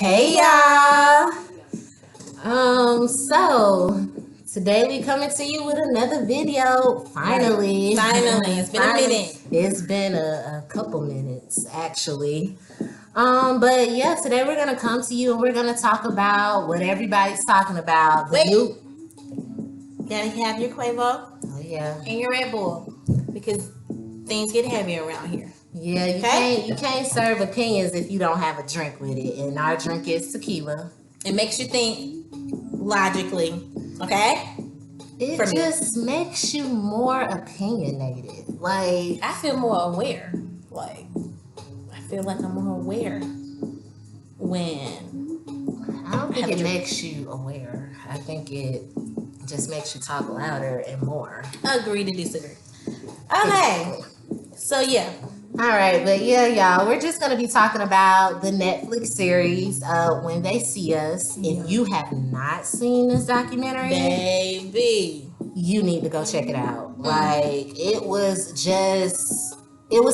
Hey y'all. So today we coming to you with another video. Finally. Finally. It's been a minute. It's been a couple minutes actually. But yeah, today we're gonna come to you and we're gonna talk about what everybody's talking about. Gotta have your Quavo Oh yeah. and your Red Bull because things get heavy around here. Yeah, you can't serve opinions if you don't have a drink with it. And our drink is tequila. It makes you think logically, okay? It For me. just makes you more opinionated. Like, I feel more aware. I feel like I'm more aware when I don't think have a it drink. makes you aware. I think it just makes you talk louder and more. Agree to disagree. Okay. So yeah. All right, but yeah, y'all, we're just gonna be talking about the Netflix series, When They See Us. If you have not seen this documentary, Baby. you need to go check it out. Like, it was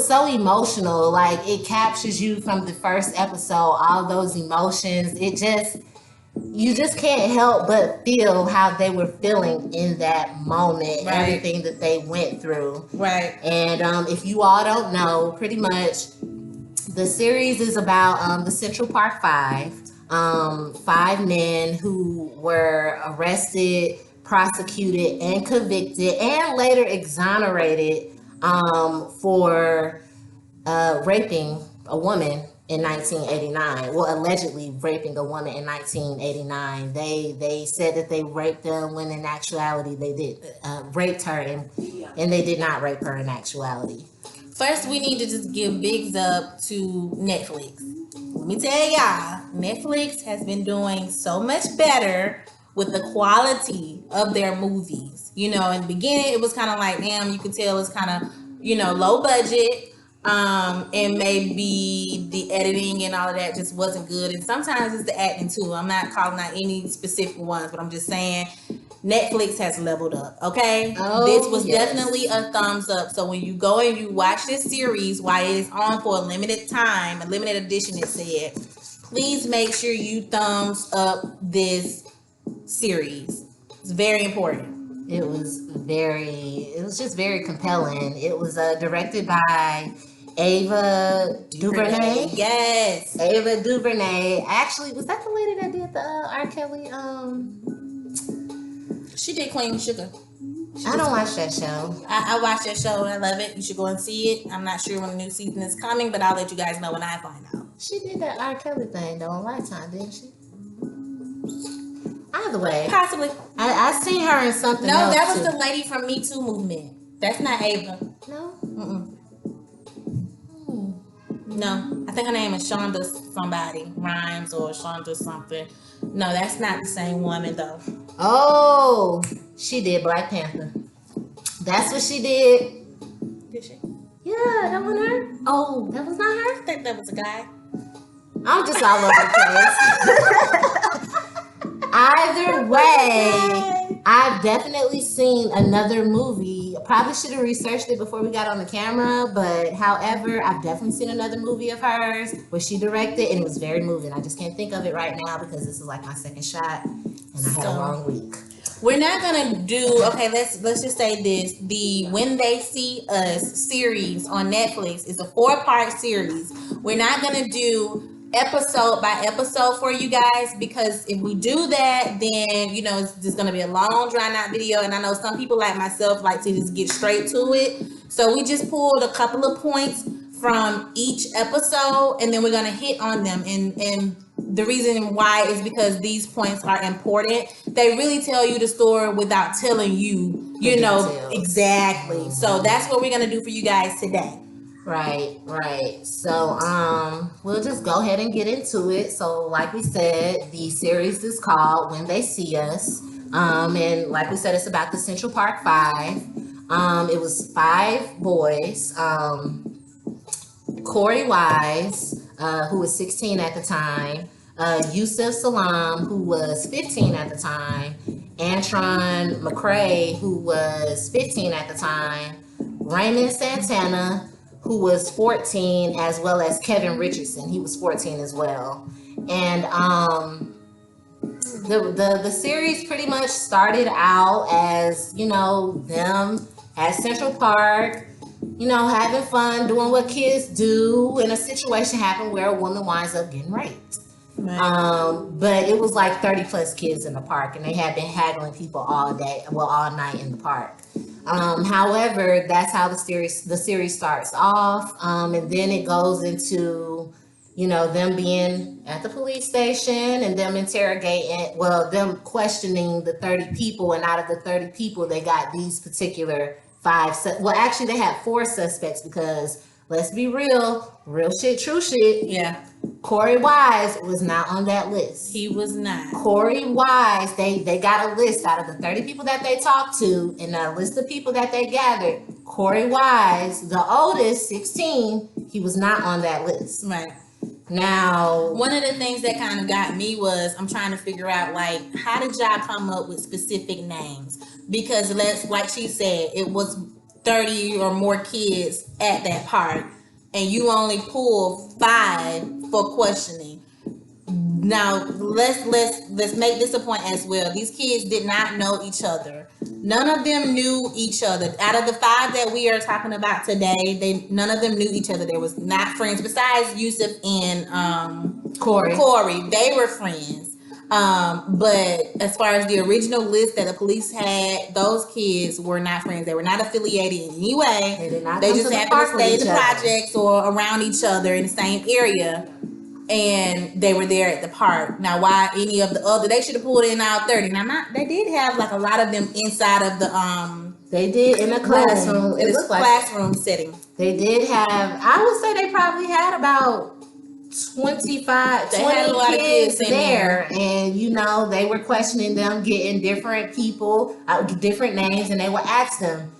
so emotional. Like, it captures you from the first episode, all those emotions. You just can't help but feel how they were feeling in that moment, Right. everything that they went through. Right. And if you all don't know, pretty much the series is about the Central Park Five. 5 men who were arrested, prosecuted, and convicted, and later exonerated for raping a woman in 1989. Well, allegedly raping a woman in 1989. They said that they raped them when in actuality they did raped her, and they did not rape her in actuality. First, we need to just give bigs up to Netflix. Let me tell y'all, Netflix has been doing so much better with the quality of their movies. You know, in the beginning, it was kind of like, damn, you could tell it's kind of, low budget. And maybe the editing and all of that just wasn't good. And sometimes it's the acting too. I'm not calling out any specific ones, but I'm just saying Netflix has leveled up. Okay, this was definitely a thumbs up. So when you go and you watch this series while it is on for a limited time, a limited edition, it said, please make sure you thumbs up this series. It's very important. It was just very compelling. It was directed by Ava DuVernay. Yes. Ava DuVernay. Actually, was that the lady that did the R. Kelly? She did Queen Sugar. I don't watch that show. I watched that show and I love it. You should go and see it. I'm not sure when the new season is coming, but I'll let you guys know when I find out. She did that R. Kelly thing though on Lifetime, didn't she? Either way, Possibly. I seen her in something. No, else that was too. the lady from Me Too movement. That's not Ava. No. No, I think her name is Shonda somebody, Rhymes or Shonda something. No, that's not the same woman though. Oh, she did Black Panther. That's what she did. Did she? Yeah, that wasn't her. Oh, that was not her. I think that was a guy. I'm just all over the place. Either way, I've definitely seen another movie. Probably should have researched it before we got on the camera, but however, I've definitely seen another movie of hers where she directed, and it was very moving. I just can't think of it right now because this is like my second shot, and I had a long week. We're not gonna do okay. Let's just say this: the When They See Us series on Netflix is a 4-part series. We're not gonna do episode by episode for you guys because if we do that, then it's just gonna be a long, drawn out video. And I know some people like myself like to just get straight to it. So we just pulled a couple of points from each episode, and then we're gonna hit on them. And the reason why is because these points are important. They really tell you the story without telling you, exactly. So that's what we're gonna do for you guys today. Right. So we'll just go ahead and get into it. So like we said, the series is called When They See Us. And like we said, it's about the Central Park Five. It was 5 boys. Corey Wise, who was 16 at the time, Yusuf Salam, who was 15 at the time, Antron McCrae, who was 15 at the time, Raymond Santana, who was 14, as well as Kevin Richardson. He was 14 as well. And the series pretty much started out as, them at Central Park, having fun, doing what kids do, and a situation happened where a woman winds up getting raped. Right. But it was like 30 plus kids in the park, and they had been haggling people all day, well, all night in the park. However, that's how the series starts off, and then it goes into, them being at the police station and them interrogating, well, them questioning the 30 people, and out of the 30 people, they got these particular well, actually, they had 4 suspects because let's be real shit, true shit. Yeah. Corey Wise was not on that list. He was not. Corey Wise, they got a list out of the 30 people that they talked to, and a list of people that they gathered. Corey Wise, the oldest, 16, he was not on that list. Right. Now, one of the things that kind of got me was I'm trying to figure out, like, how did y'all come up with specific names? Because like she said, it was 30 or more kids at that park, and you only pulled 5 for questioning. Now let's make this a point as well. These kids did not know each other. None of them knew each other. Out of the 5 that we are talking about today, none of them knew each other. They was not friends. Besides Yusuf and Corey, they were friends. But as far as the original list that the police had, those kids were not friends. They were not affiliated in any way. They just happened to stay in the projects or around each other in the same area. And they were there at the park. Now, why any of the other? They should have pulled in all 30. Now, they did have like a lot of them inside of the They did in a classroom. It was a classroom setting. They did have. I would say they probably had about 25, 20 kids there, and they were questioning them, getting different people, different names, and they would ask them,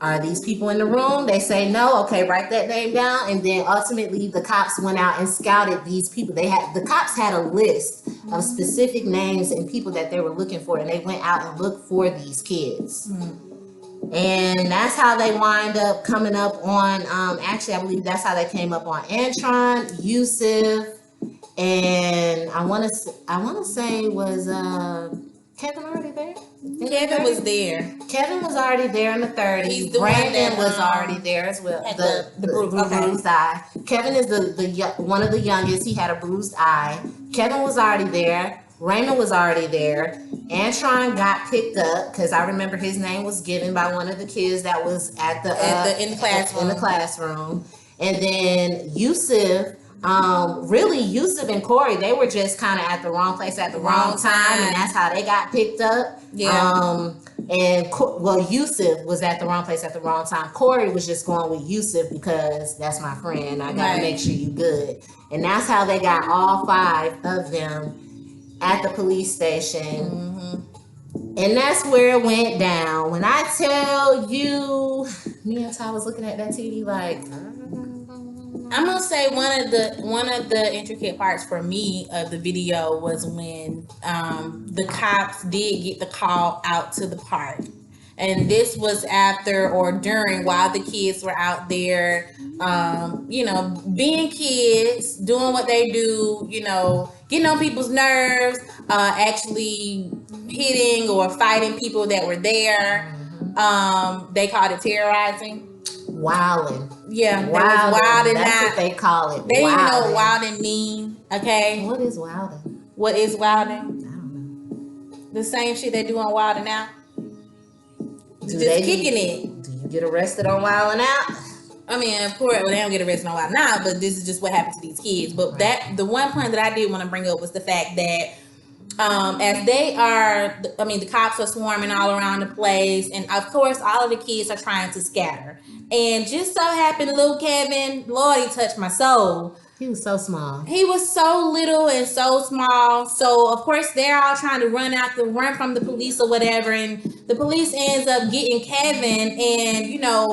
are these people in the room? They say no. Okay, write that name down. And then ultimately the cops went out and scouted these people. The cops had a list of specific names and people that they were looking for, and they went out and looked for these kids. And that's how they wind up coming up on, actually, I believe that's how they came up on Antron, Yusuf, and I want to say was Kevin already there? Kevin was there. Kevin was already there in the 30s. Brandon was already there as well. The bruised eye. Kevin is the one of the youngest. He had a bruised eye. Kevin was already there. Raymond was already there. Antron got picked up because I remember his name was given by one of the kids that was in the classroom. And then Yusuf. Really, Yusuf and Corey, they were just kind of at the wrong place at the wrong time, and that's how they got picked up. Yeah. Yusuf was at the wrong place at the wrong time. Corey was just going with Yusuf because that's my friend. I gotta make sure you good, and that's how they got all 5 of them at the police station. And that's where it went down. When I tell you, me and Ty was looking at that TV like. I'm gonna say one of the intricate parts for me of the video was when the cops did get the call out to the park, and this was after or during while the kids were out there, being kids, doing what they do, getting on people's nerves, actually hitting or fighting people that were there. They called it terrorizing. Wilding. Yeah, wilding. That's what they call it. They don't even know what wilding mean. Okay. What is wilding? What is wilding? I don't know. The same shit they do on Wilding Out. Kicking it. Do you get arrested on Wilding Out? I mean, of course, they don't get arrested on Wilding Out, but this is just what happened to these kids. But the one point that I did want to bring up was the fact that as the cops are swarming all around the place, and of course all of the kids are trying to scatter, and just so happened little Kevin, Lord, he touched my soul. He was so small. He was so little and so small. So of course they're all trying to run from the police or whatever, and the police ends up getting Kevin, and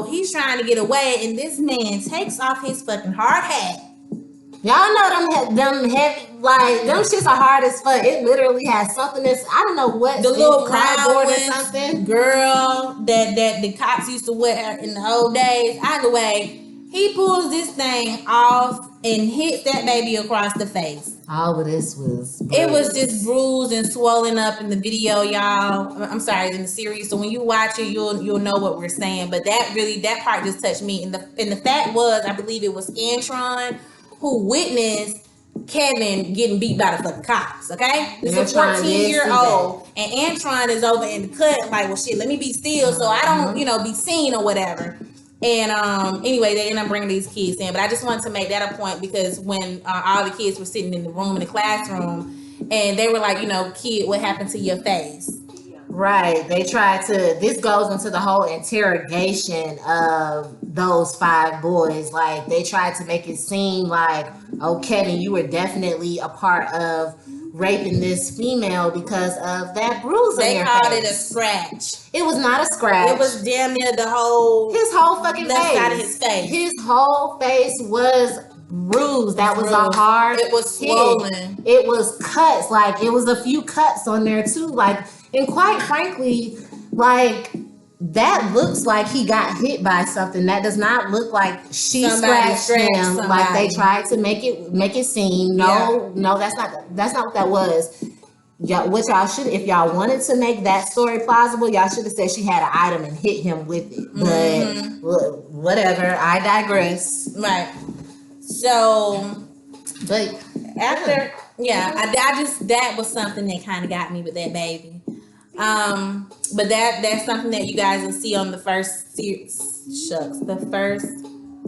he's trying to get away, and this man takes off his fucking hard hat. Y'all know them heavy, like, them shits are hard as fuck. It literally has something that's, I don't know what, the little cardboard or something. Girl, that the cops used to wear in the old days. Either way, He pulls this thing off and hits that baby across the face. All of this was It was just bruised and swollen up in the video, y'all. I'm sorry, in the series. So when you watch it, you'll know what we're saying. But that part just touched me. And the fact was, I believe it was Antron who witnessed Kevin getting beat by the fucking cops. Okay, this is a 14-year-old, and Antron is over in the cut like, well, shit, let me be still so I don't, be seen or whatever. And anyway, they end up bringing these kids in. But I just wanted to make that a point because when all the kids were sitting in the room, in the classroom, and they were like, kid, what happened to your face? Right. They tried to, this goes into the whole interrogation of those 5 boys. Like, they tried to make it seem like, oh, Kevin, you were definitely a part of raping this female because of that bruise on your face. They called it a scratch. It was not a scratch. It was damn near his whole fucking left face. side of his face. His whole face was bruised. That was a hard It was swollen. hit. It was cuts. Like, it was a few cuts on there too. Like, and quite frankly, like, that looks like he got hit by something. That does not look like somebody scratched him. Somebody. Like, they tried to make it seem. No, that's not what that was. Y'all, what y'all should, if y'all wanted to make that story plausible, y'all should have said she had an item and hit him with it. But whatever, I digress. Right. So, but after, I just, that was something that kind of got me with that baby. But that's something that you guys will see on the first episode.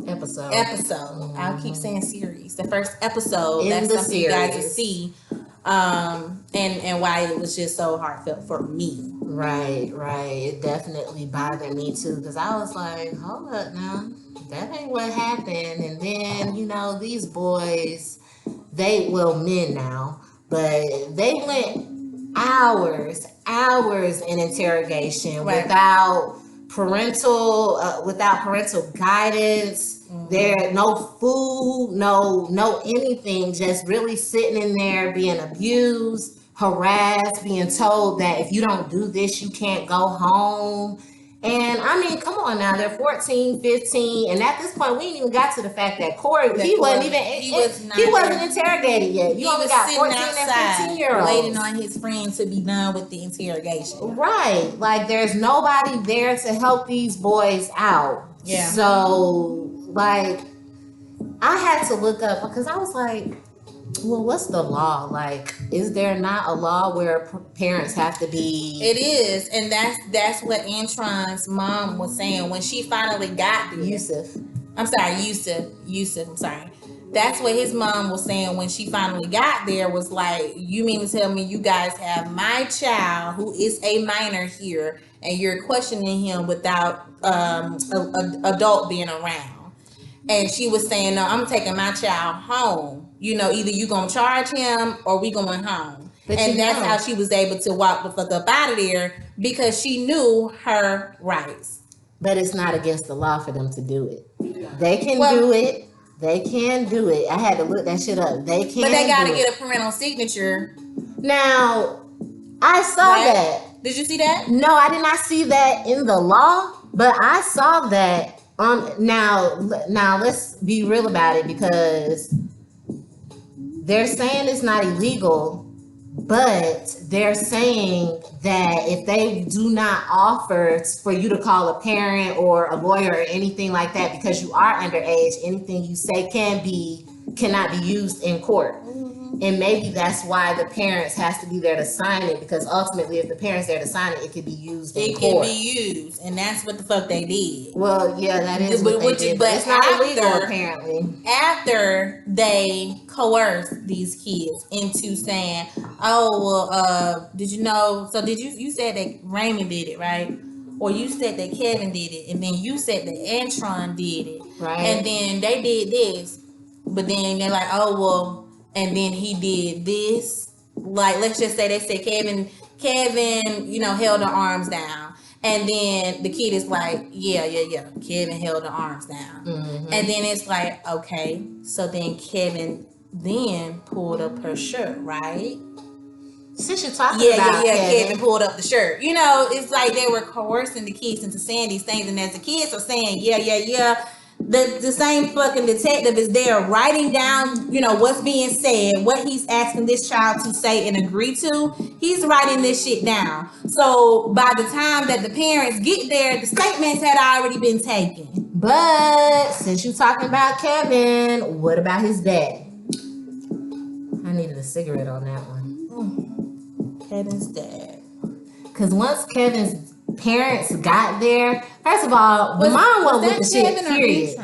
Mm-hmm. I'll keep saying series. The first episode. That's something series. You guys will see. And why it was just so heartfelt for me. Right. It definitely bothered me too, because I was like, hold up now, that ain't what happened. And then, these boys, men now, but they went hours in interrogation without parental guidance. There, no food, no anything, just really sitting in there being abused, harassed, being told that if you don't do this, you can't go home. And I mean, come on now, they're 14, 15, and at this point, we ain't even got to the fact that Corey, he wasn't interrogated yet. You only got 14 and 15-year-olds waiting on his friend to be done with the interrogation. Right, like there's nobody there to help these boys out. Yeah. So, like, I had to look up because I was like, well, what's the law? Like, is there not a law where parents have to be? It is, and that's what Antron's mom was saying when she finally got there. Yusuf. I'm sorry. That's what his mom was saying when she finally got there, was like, you mean to tell me you guys have my child who is a minor here and you're questioning him without an adult being around? And she was saying, no, I'm taking my child home. Either you gonna charge him or we going home. And that's how she was able to walk the fuck up out of there, because she knew her rights. But it's not against the law for them to do it. They can do it. They can do it. I had to look that shit up. They can. But they gotta get a parental signature. Now, I saw that. Did you see that? No, I did not see that in the law, but I saw that. Now let's be real about it, because they're saying it's not illegal, but they're saying that if they do not offer for you to call a parent or a lawyer or anything like that because you are underage, anything you say cannot be used in court. And maybe that's why the parents has to be there to sign it, because ultimately if the parents there to sign it, it could be used in court. It can be used, and that's what the fuck they did. Well, yeah, that is what they did, but it's not illegal apparently. After they coerced these kids into saying, oh, well, did you know, so you said that Raymond did it, right? Or you said that Kevin did it, and then you said that Antron did it. Right. And then they did this, but then they're like, oh, well, and then he did this. Like, let's just say they said Kevin, held the arms down. And then the kid is like, yeah. Kevin held the arms down. Mm-hmm. And then it's like, okay. So then Kevin then pulled up her shirt, right? Since you're talking about Kevin pulled up the shirt. It's like they were coercing the kids into saying these things. And as the kids are saying, yeah, the same fucking detective is there writing down, what's being said, what he's asking this child to say and agree to. He's writing this shit down. So by the time that the parents get there, the statements had already been taken. But since you're talking about Kevin, what about his dad? I needed a cigarette on that one. Kevin's dad. Because once Kevin's parents got there, first of all, the mom wasn't with the shit, period.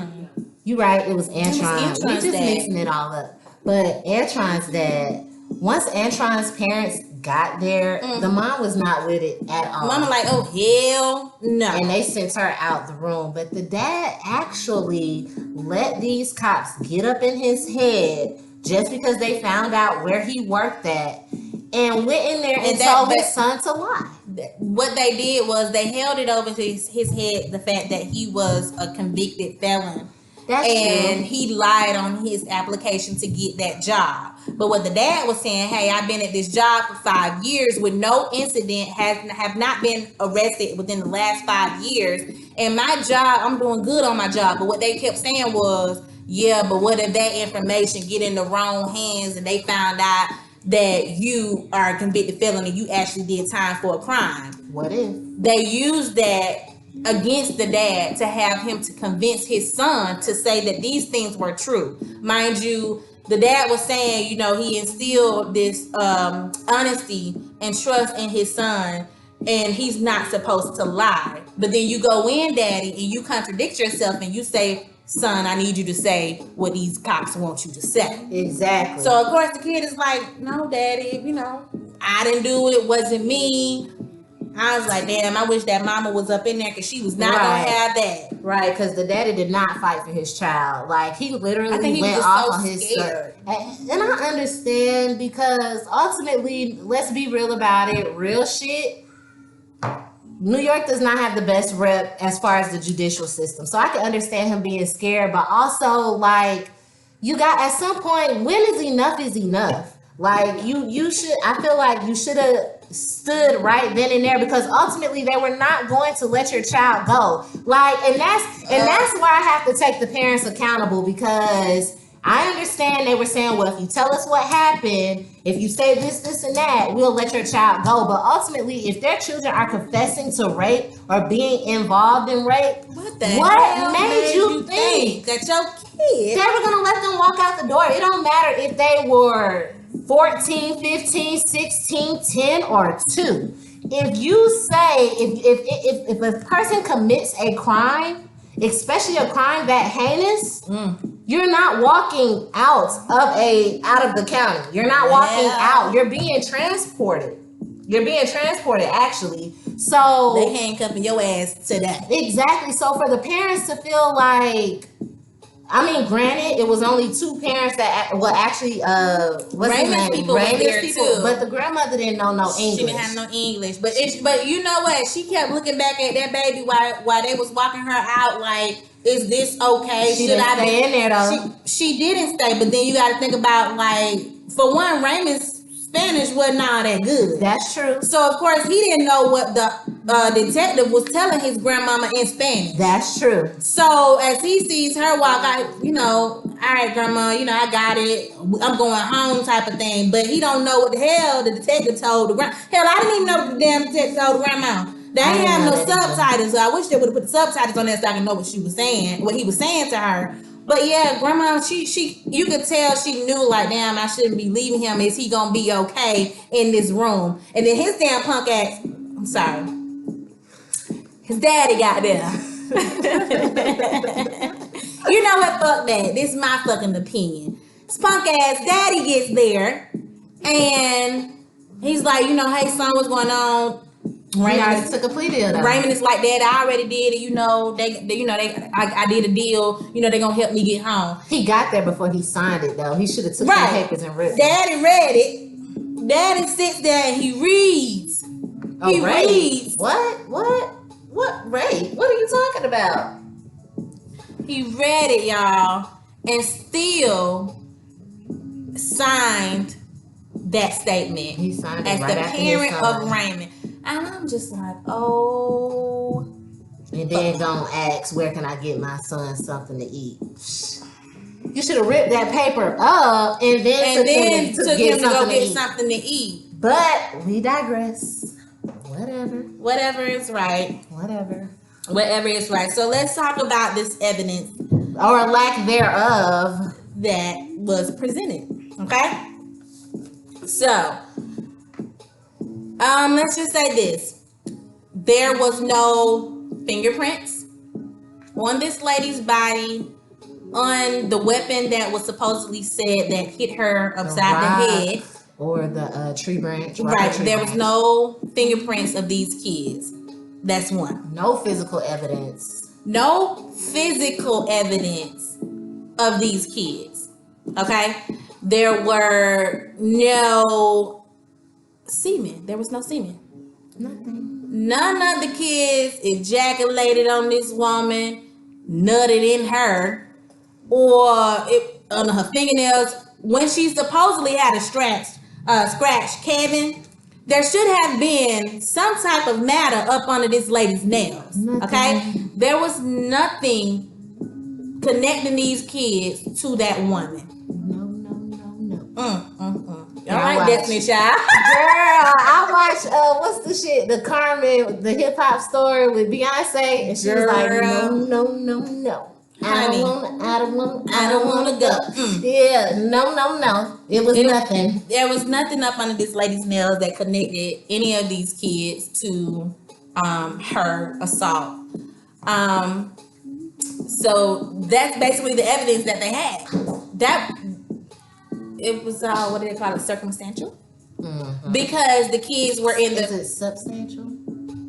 You right, it was Antron. We just mixing it all up. But Antron's dad, once Antron's parents got there, the mom was not with it at all. Mama like, oh hell no. And they sent her out the room. But the dad actually let these cops get up in his head just because they found out where he worked at and went in there and told his son to lie. What they did was they held it over his head, the fact that he was a convicted felon. That's and true. He lied on his application to get that job. But what the dad was saying, hey, I've been at this job for 5 years with no incident, have not been arrested within the last 5 years. And my job, I'm doing good on my job. But what they kept saying was, yeah, but what if that information get in the wrong hands and they found out that you are a convicted felon and you actually did time for a crime? What if? They used that against the dad to have him to convince his son to say that these things were true. Mind you, the dad was saying, he instilled this honesty and trust in his son, and he's not supposed to lie. But then you go in, daddy, and you contradict yourself and you say, son, I need you to say what these cops want you to say. Exactly. So of course the kid is like, no, daddy, I didn't do it. It wasn't me. I was like, damn, I wish that mama was up in there because she was not going to have that. Right, because the daddy did not fight for his child. Like, he literally went off on his son. And I understand, because ultimately, let's be real about it, real shit, New York does not have the best rep as far as the judicial system. So I can understand him being scared, but also, like, you got, at some point, when is enough? Like, you should, I feel like you should have stood right then and there, because ultimately they were not going to let your child go. Like, and that's why I have to take the parents accountable, because I understand they were saying, well, if you tell us what happened, if you say this, and that, we'll let your child go. But ultimately, if their children are confessing to rape or being involved in rape, what made you think that your kid, they were going to let them walk out the door? It don't matter if they were 14, 15, 16, 10, or 2. If you say, if a person commits a crime, especially a crime that heinous, you're not walking out of the county. You're not walking out. You're being transported. Actually. So they handcuffing your ass to that. Exactly. So for the parents to feel like, I mean, granted, it was only 2 parents that, well, actually, what's his name? People were there too. But the grandmother didn't know no English. She didn't have no English. But you know what? She kept looking back at that baby while they was walking her out, like, is this okay? She didn't stay in there, though. She didn't stay, but then you got to think about, like, for one, Raymond's Spanish wasn't all that good. Right. True. So of course he didn't know what the detective was telling his grandmama in Spanish. That's true. So as he sees her walk out, all right, grandma, I got it. I'm going home, type of thing. But he don't know what the hell the detective told the grandma. Hell, I didn't even know what the damn detective told the grandma. They ain't have no subtitles. So I wish they would have put the subtitles on there so I can know what she was saying, what he was saying to her. But yeah, grandma, she you could tell she knew, like, damn, I shouldn't be leaving him. Is he gonna be okay in this room? And then his damn punk ass, I'm sorry, his daddy got there. You know what? Fuck that. This is my fucking opinion. This punk ass daddy gets there, and he's like, hey son, what's going on? Raymond already took a plea deal, though. Raymond is like, Dad, I already did it. I did a deal. They're gonna help me get home. He got there before he signed it, though. He should have took the papers and read. Daddy read it. Daddy sits there and he reads. He reads. What rape? What are you talking about? He read it, y'all, and still signed that statement. He signed it as right the after parent of Raymond. And I'm just like, oh And then gonna ask, where can I get my son something to eat? You should have ripped that paper up and then took him to go get something to eat. But we digress. Whatever is right. Whatever is right. So let's talk about this evidence, or lack thereof, that was presented. Okay. So, let's just say this: there was no fingerprints on this lady's body on the weapon that was supposedly said that hit her upside the head, or the tree branch. Right. There was no fingerprints of these kids. That's one. No physical evidence. No physical evidence of these kids. Okay. There were no semen. There was no semen. Nothing. None of the kids ejaculated on this woman, nutted in her, or on her fingernails. When she supposedly had a scratch, Kevin, there should have been some type of matter up under this lady's nails. Nothing. Okay? There was nothing connecting these kids to that woman. All right, Destiny Child. Girl, I watched what's the shit? The Carmen, the hip hop story with Beyonce, and she was like, no. I don't want to go. Yeah, no. It was nothing. There was nothing up under this lady's nails that connected any of these kids to her assault. So that's basically the evidence that they had. That it was what do they call it? Circumstantial. Mm-hmm. Because the kids were in the. Is it substantial?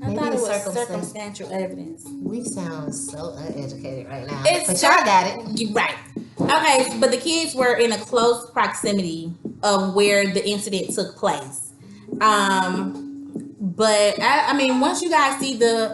I thought it was circumstantial evidence. We sound so uneducated right now. But y'all got it. Right. Okay, but the kids were in a close proximity of where the incident took place. But I mean, once you guys see the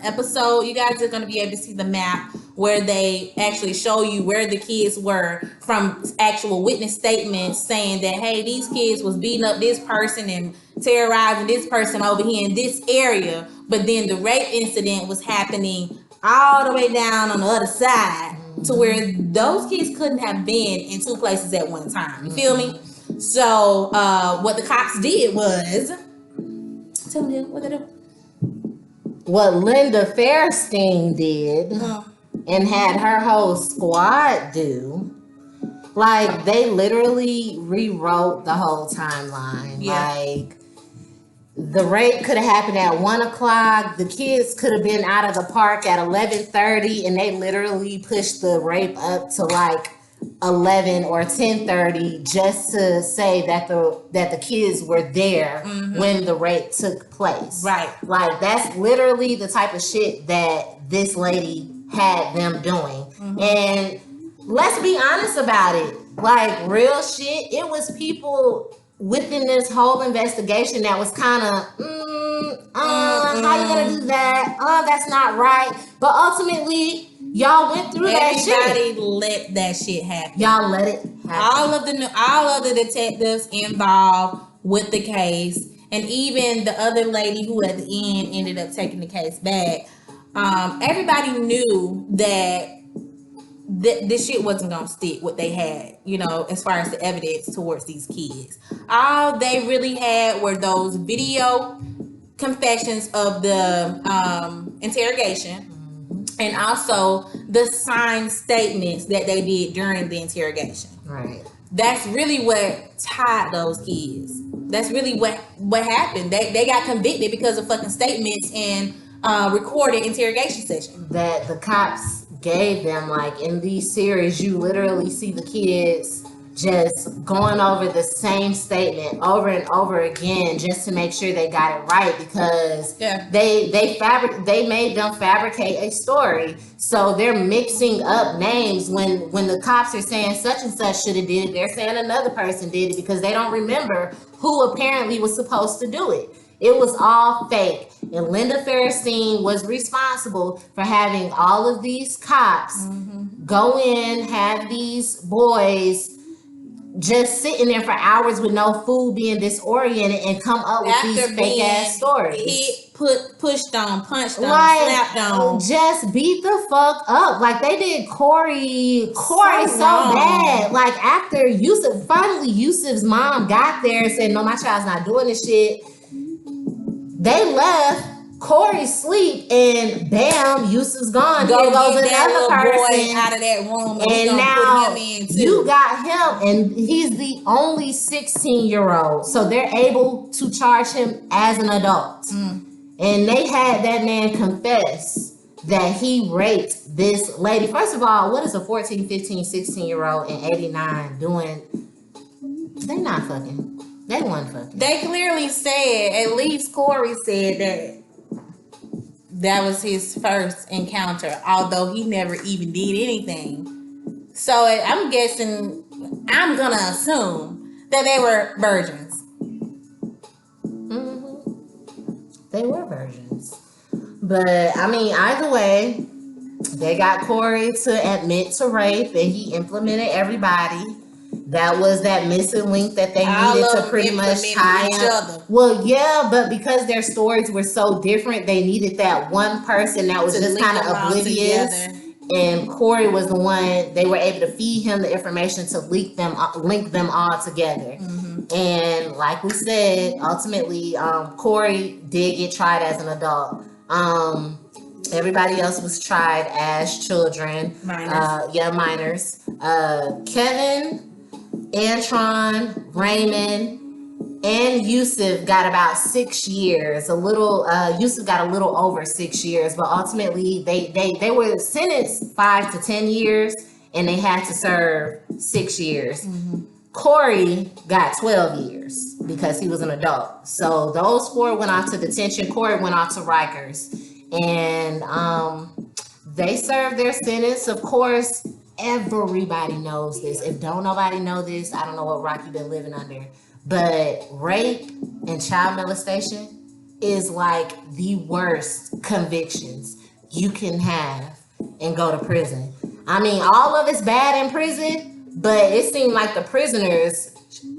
episode, you guys are going to be able to see the map where they actually show you where the kids were from actual witness statements saying that, hey, these kids was beating up this person and terrorizing this person over here in this area. But then the rape incident was happening all the way down on the other side to where those kids couldn't have been in two places at one time. You feel me? So what the cops did was... Tell me what they do. What Linda Fairstein did and had her whole squad do, like they literally rewrote the whole timeline. Yeah. Like the rape could have happened at 1:00. The kids could have been out of the park at 11:30, and they literally pushed the rape up to like 11 or 10:30 just to say that the kids were there when the rape took place. Right. Like that's literally the type of shit that this lady had them doing. And let's be honest about it. Like real shit, it was people within this whole investigation that was kind of how you gonna do that? That's not right. But ultimately, y'all went through that shit. Everybody let that shit happen. Y'all let it happen. All of the detectives involved with the case, and even the other lady who at the end ended up taking the case back. Everybody knew that this shit wasn't gonna stick. What they had, as far as the evidence towards these kids, all they really had were those video confessions of the interrogation. And also the signed statements that they did during the interrogation. Right. That's really what tied those kids. That's really what happened. They got convicted because of fucking statements and recorded interrogation sessions. That the cops gave them. Like in these series, you literally see the kids just going over the same statement over and over again just to make sure they got it right, because they made them fabricate a story. So they're mixing up names when the cops are saying such and such should have did it, they're saying another person did it because they don't remember who apparently was supposed to do it. It was all fake. And Linda Fairstein was responsible for having all of these cops go in, have these boys just sitting there for hours with no food, being disoriented, and come up with these After fake being ass stories. hit, pushed on, punched on, Like, slapped on. just beat the fuck up. Like they did Corey so wrong. bad. Like after Yusuf's mom got there and said, "No, my child's not doing this shit." They left. Corey sleep and bam, Yusuf's gone. Go Here goes get that another little boy person out of that room, and, and we now gonna put him in too. you got him, and he's the only 16-year-old, so they're able to charge him as an adult. And they had that man confess that he raped this lady. First of all, what is a 14, 15, 16-year-old in 89 doing? They not fucking. They wasn't fucking. They clearly said, at least Corey said that was his first encounter, although he never even did anything. So I'm guessing, I'm gonna assume that they were virgins. They were virgins. But I mean, either way, they got Corey to admit to rape, and he implemented everybody. That was that missing link that they needed to pretty much tie up. Well, yeah, but because their stories were so different, they needed that one person that was just kind of oblivious. And Corey was the one, they were able to feed him the information to link them all together. And like we said, ultimately, Corey did get tried as an adult. Everybody else was tried as children. Minors. Kevin, Antron, Raymond, and Yusuf got about 6 years. Yusuf got a little over 6 years, but ultimately they were sentenced 5 to 10 years, and they had to serve 6 years. Corey got 12 years because he was an adult. So those 4 went off to detention. Corey went off to Rikers, and they served their sentence. Of course, everybody knows this. If don't nobody know this, I don't know what rock you've been living under. But rape and child molestation is like the worst convictions you can have and go to prison. I mean, all of it's bad in prison, but it seemed like the prisoners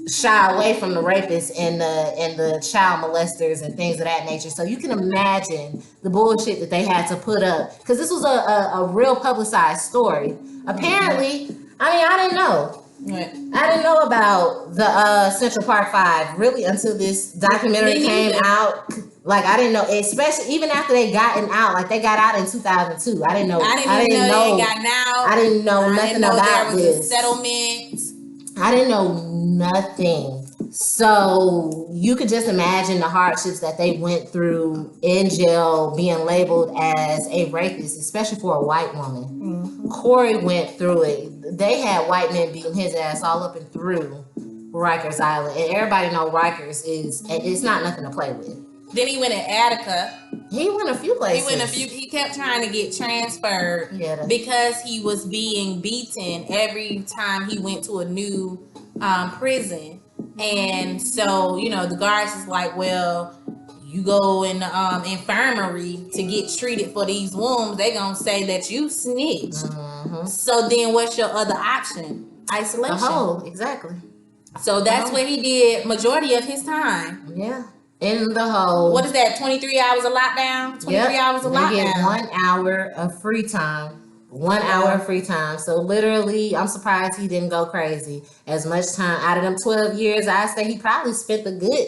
shy away from the rapists and the child molesters and things of that nature. So you can imagine the bullshit that they had to put up, because this was a real publicized story. Apparently, I mean, I didn't know. Right. I didn't know about the Central Park 5 really until this documentary came out. Like, I didn't know, especially even after they gotten out. Like, they got out in 2002. I didn't know. I didn't know they got out. I didn't know nothing about this. There was a settlement. I didn't know nothing. So you could just imagine the hardships that they went through in jail, being labeled as a rapist, especially for a white woman. Corey went through it. They had white men beating his ass all up and through Rikers Island. And everybody know Rikers it's not nothing to play with. Then he went to Attica. He went a few places. He kept trying to get transferred because he was being beaten every time he went to a new prison. And so, the guards is like, well, you go in the infirmary to get treated for these wounds. They gonna say that you snitched. So then what's your other option? Isolation. Oh, exactly. So that's what he did majority of his time. Yeah. In the hole. What is that? 23 hours of lockdown? 23 hours of lockdown. They get 1 hour of free time. 1 hour of free time. So literally, I'm surprised he didn't go crazy. As much time out of them 12 years, I say he probably spent a good.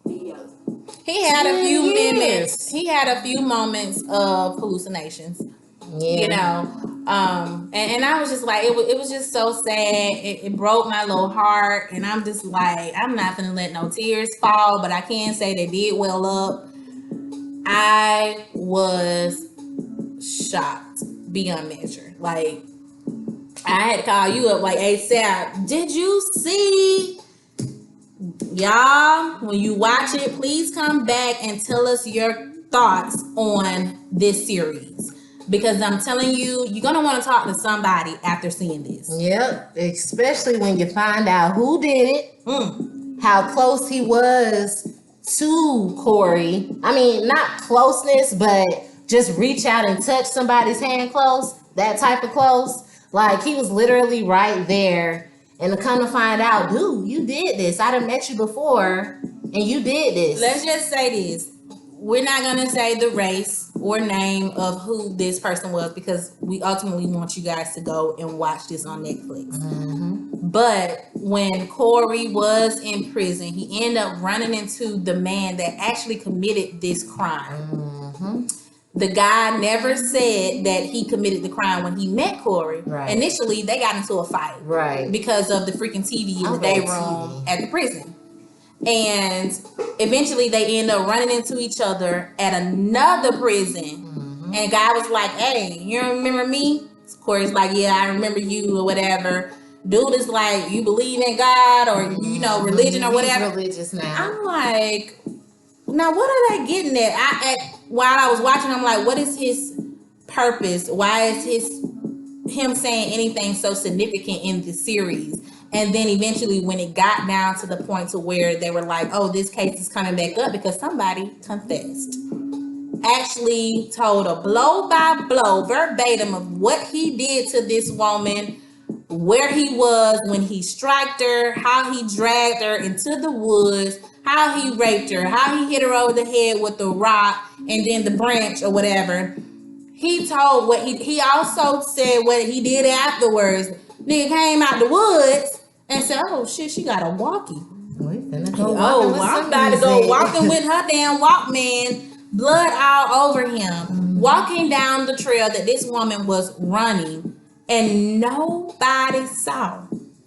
He had a few minutes. He had a few moments of hallucinations. Yeah. And I was just like, it was just so sad. It broke my little heart, and I'm just like, I'm not gonna let no tears fall, but I can say they did well up. I was shocked beyond measure. Like, I had to call you up like ASAP. Did you see? Y'all, when you watch it, please come back and tell us your thoughts on this series. Because I'm telling you, you're going to want to talk to somebody after seeing this. Yep. Especially when you find out who did it, how close he was to Corey. I mean, not closeness, but just reach out and touch somebody's hand close. That type of close. Like, he was literally right there And to come to find out, dude, you did this. I done met you before, and you did this. Let's just say this. We're not going to say the race or name of who this person was because we ultimately want you guys to go and watch this on Netflix. But when Corey was in prison, he ended up running into the man that actually committed this crime. The guy never said that he committed the crime when he met Corey. Right. Initially, they got into a fight. Right. Because of the freaking TV in the day room at the prison. And eventually they end up running into each other at another prison. And the guy was like, hey, you remember me? Corey's like, yeah, I remember you or whatever. Dude is like, you believe in God or, you know, religion or whatever. He's religious now. I'm like, now what are they getting at? While I was watching, I'm like, what is his purpose? Why is him saying anything so significant in the series? And then eventually when it got down to the point to where they were like, oh, this case is coming back up because somebody confessed. Actually told a blow by blow verbatim of what he did to this woman, where he was when he striked her, how he dragged her into the woods, how he raped her, how he hit her over the head with the rock and then the branch or whatever. He told what he also said what he did afterwards. Nigga came out the woods and said, oh shit, she got a walkie. I'm about to go walking with her damn Walkman, blood all over him, walking down the trail that this woman was running, and nobody saw.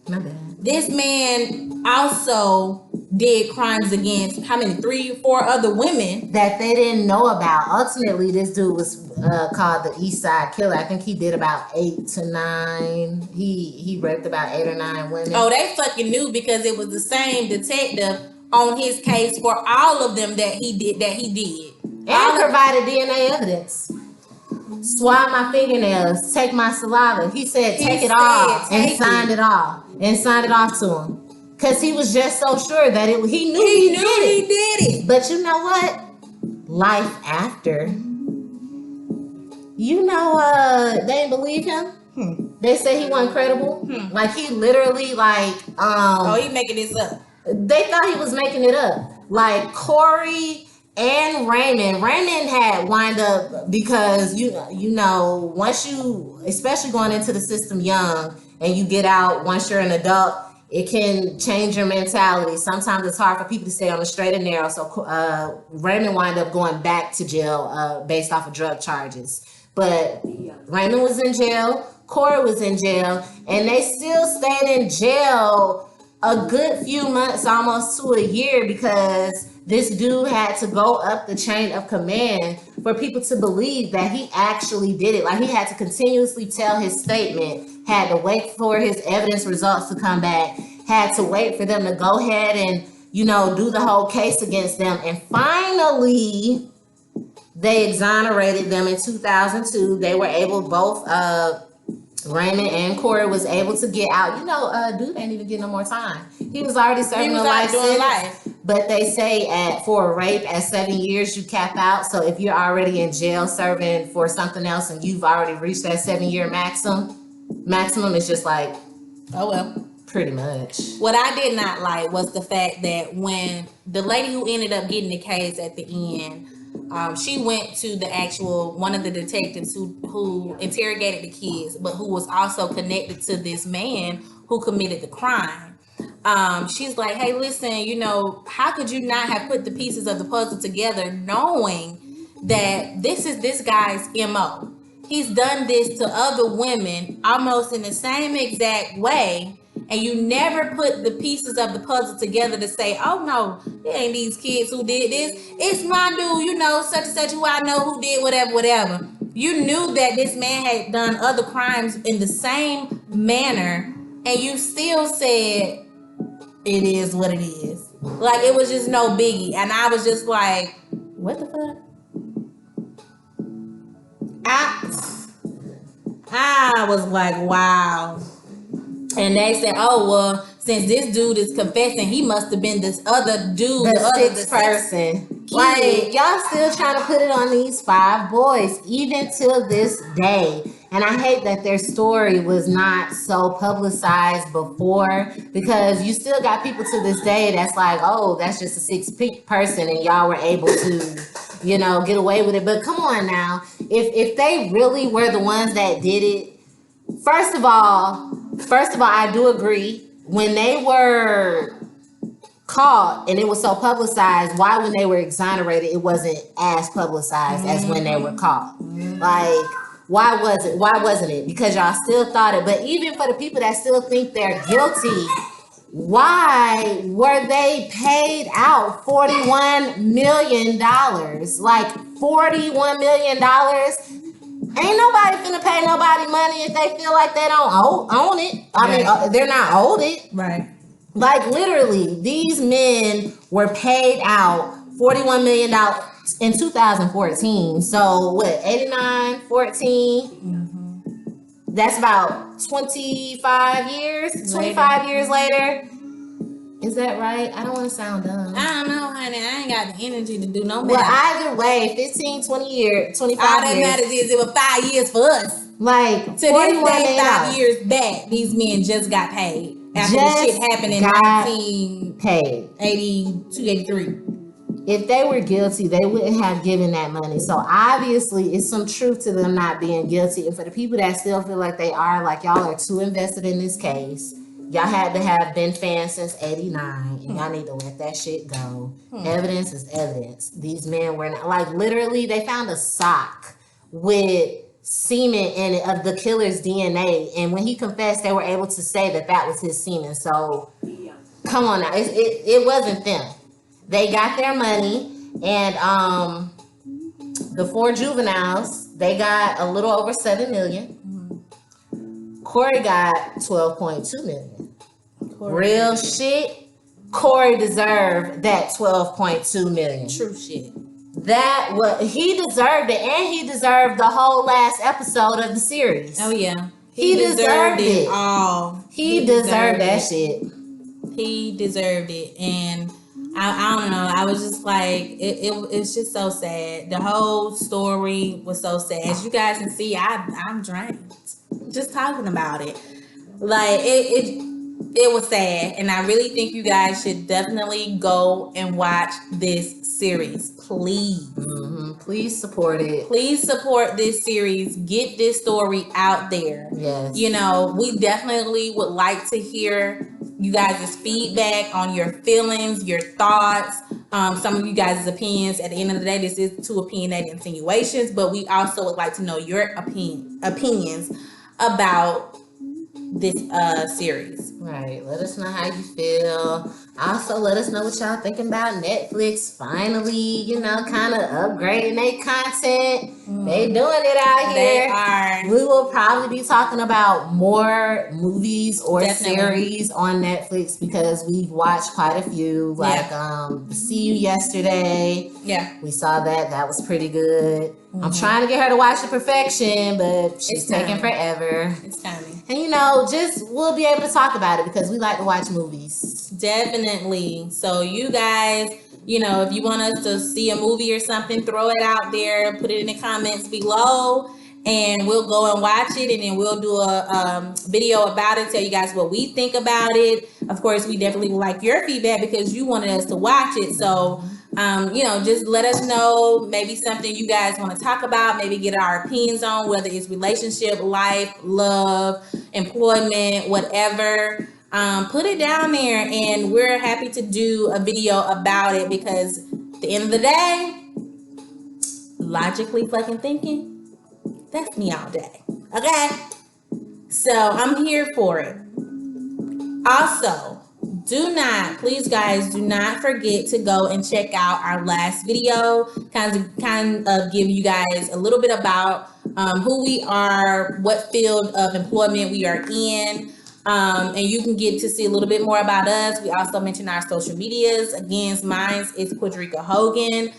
My bad. This man also did crimes against how many? 3 or 4 other women that they didn't know about. Ultimately, this dude was called the East Side Killer. I think he did about 8 to 9. He raped about 8 or 9 women. Oh, they fucking knew because it was the same detective on his case for all of them that he did. And provided DNA evidence. Swab my fingernails, take my saliva. He said, take it off, and signed it off, to him. Because he was just so sure that he knew he did it. But you know what? Life after. You know, they didn't believe him. They said he wasn't credible. Like, he literally, like... he making this up. They thought he was making it up. Like, Corey... and Raymond had wind up because you know once you, especially going into the system young and you get out, once you're an adult, it can change your mentality. Sometimes it's hard for people to stay on the straight and narrow. So Raymond wind up going back to jail based off of drug charges. But Raymond was in jail, Corey was in jail, and they still stayed in jail a good few months, almost to a year, because this dude had to go up the chain of command for people to believe that he actually did it. Like, he had to continuously tell his statement, had to wait for his evidence results to come back, had to wait for them to go ahead and, do the whole case against them. And finally, they exonerated them in 2002. They were able, both Raymond and Corey was able to get out. Dude ain't even get no more time. He was already serving a life sentence. But they say for a rape at 7 years you cap out. So if you're already in jail serving for something else and you've already reached that 7-year maximum, it's just like, oh well. Pretty much. What I did not like was the fact that when the lady who ended up getting the case at the end, she went to the actual one of the detectives who interrogated the kids, but who was also connected to this man who committed the crime. She's like, hey, listen, how could you not have put the pieces of the puzzle together knowing that this is this guy's MO? He's done this to other women almost in the same exact way. And you never put the pieces of the puzzle together to say, oh no, it ain't these kids who did this. It's my dude, such and such, who I know who did whatever. You knew that this man had done other crimes in the same manner, and you still said it is what it is. Like, it was just no biggie. And I was just like, what the fuck? I was like, wow. And they said, oh, well, since this dude is confessing, he must have been this other dude. The sixth person. Like, y'all still trying to put it on these 5 boys. Even till this day, And I hate that their story was not so publicized before, because you still got people to this day that's like, oh, that's just a person and y'all were able to, get away with it. But come on now, if they really were the ones that did it, first of all, I do agree when they were caught and it was so publicized, why when they were exonerated it wasn't as publicized as when they were caught? Like, why wasn't it? Because y'all still thought it. But even for the people that still think they're guilty, why were they paid out $41 million? Like $41 million. Ain't nobody finna pay nobody money if they feel like they don't own it. I mean, they're not owed it. Right. Like literally, these men were paid out $41 million in 2014. So what, 89, 14? Mm-hmm. That's about 25 years. 25 years later. Is that right? I don't want to sound dumb. I don't know, honey. I ain't got the energy to do no math. Well, either way, 15, 20 years, 25 all years. All that matters is it was 5 years for us. Like, to this day, 5 years back, these men just got paid. After this shit happened in 1982, 83. If they were guilty, they wouldn't have given that money. So obviously, it's some truth to them not being guilty. And for the people that still feel like they are, like y'all are too invested in this case. Y'all had to have been fans since 89, and y'all need to let that shit go. Evidence is evidence. These men were not, like, literally, they found a sock with semen in it of the killer's DNA, and when he confessed, they were able to say that was his semen. So, come on now, it wasn't them. They got their money, and the 4 juveniles, they got a little over $7 million. Corey got $12.2 million. Real shit. Corey deserved that $12.2 million. True shit. He deserved it, and he deserved the whole last episode of the series. Oh yeah, he deserved it all. He deserved that shit. He deserved it, and I don't know. I was just like, it's just so sad. The whole story was so sad. As you guys can see, I'm drained just talking about it. Like it was sad, and I really think you guys should definitely go and watch this series. Please. Mm-hmm. Please support it. Please support this series. Get this story out there. Yes. We definitely would like to hear you guys' feedback on your feelings, your thoughts, some of you guys' opinions. At the end of the day, this is 2 opinionated insinuations, but we also would like to know your opinions about this series. Right. Let us know how you feel. Also, let us know what y'all thinking about Netflix finally, kind of upgrading their content. They doing it out here. They are. We will probably be talking about more movies or series on Netflix because we've watched quite a few. Like See You Yesterday. Yeah. We saw that. That was pretty good. I'm trying to get her to watch The Perfection, but she's taking forever. It's timing. And we'll be able to talk about it because we like to watch movies. Definitely. So you guys, if you want us to see a movie or something, throw it out there, put it in the comments below, and we'll go and watch it, and then we'll do a video about it, tell you guys what we think about it. Of course, we definitely would like your feedback because you wanted us to watch it. So just let us know maybe something you guys want to talk about, maybe get our opinions on, whether it's relationship, life, love, employment, whatever. Put it down there, and we're happy to do a video about it because at the end of the day, logically fucking thinking, that's me all day. Okay? So I'm here for it. Also, please guys, do not forget to go and check out our last video, kind of give you guys a little bit about who we are, what field of employment we are in. And you can get to see a little bit more about us. We also mention our social medias. Again, mine is Quadrica Hogan.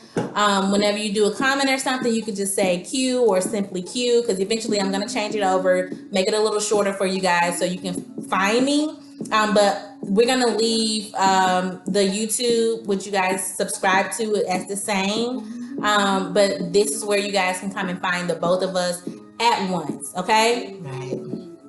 Whenever you do a comment or something, you can just say Q or simply Q, because eventually I'm going to change it over, make it a little shorter for you guys so you can find me. But we're going to leave the YouTube, which you guys subscribe to, as the same. But this is where you guys can come and find the both of us at once, okay? Right.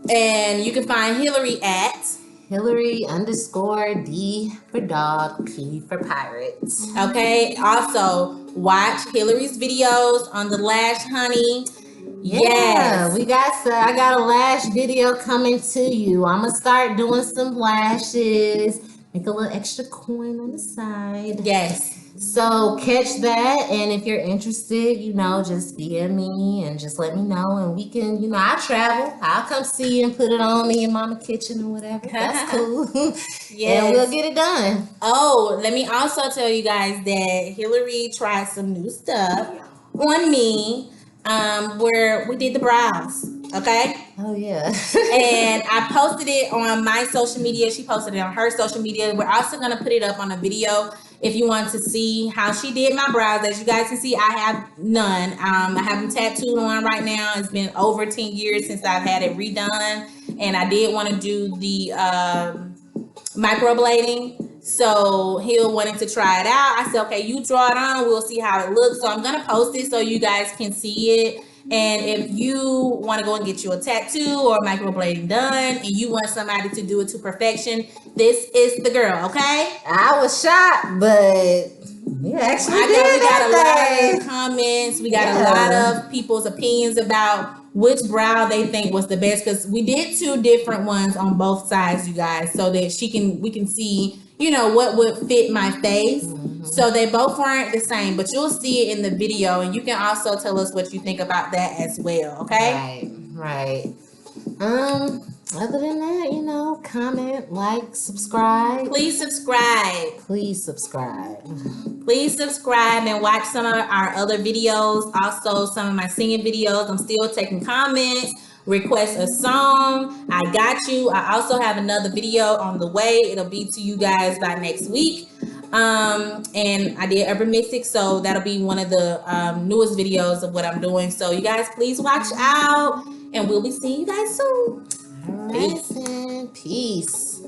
And you can find Hillary at Hillary_D for dog, P for pirates. okay. Also, watch Hillary's videos on the Lash Honey. Yeah, Yes. I got a lash video coming to you. I'm gonna start doing some lashes, make a little extra coin on the side. Yes. So catch that, and if you're interested, just DM me and just let me know, and we can, I travel. I'll come see you and put it on me in Mama Kitchen or whatever. That's cool. Yes. And we'll get it done. Oh, let me also tell you guys that Hillary tried some new stuff on me, where we did the brows. Okay. Oh yeah. And I posted it on my social media. She posted it on her social media. We're also gonna put it up on a video if you want to see how she did my brows. As you guys can see, I have none. I have them tattooed on right now. It's been over 10 years since I've had it redone, and I did want to do the microblading. So Hill wanted to try it out. I said, okay, you draw it on. We'll see how it looks. So I'm gonna post it so you guys can see it. And if you want to go and get you a tattoo or microblading done, and you want somebody to do it to perfection, this is the girl. Okay. I was shocked, but you actually I know did we got a that lot of comments. We got a lot of people's opinions about which brow they think was the best, because we did 2 different ones on both sides, you guys, so that we can see, what would fit my face. So they both weren't the same, but you'll see it in the video, and you can also tell us what you think about that as well. Okay. Right. Other than that, comment, like, subscribe. Please subscribe. Please subscribe. Please subscribe and watch some of our other videos. Also, some of my singing videos. I'm still taking comments. Request a song. I got you. I also have another video on the way. It'll be to you guys by next week. And I did Urban Mystics, so that'll be one of the newest videos of what I'm doing. So you guys, please watch out, and we'll be seeing you guys soon. All right, peace.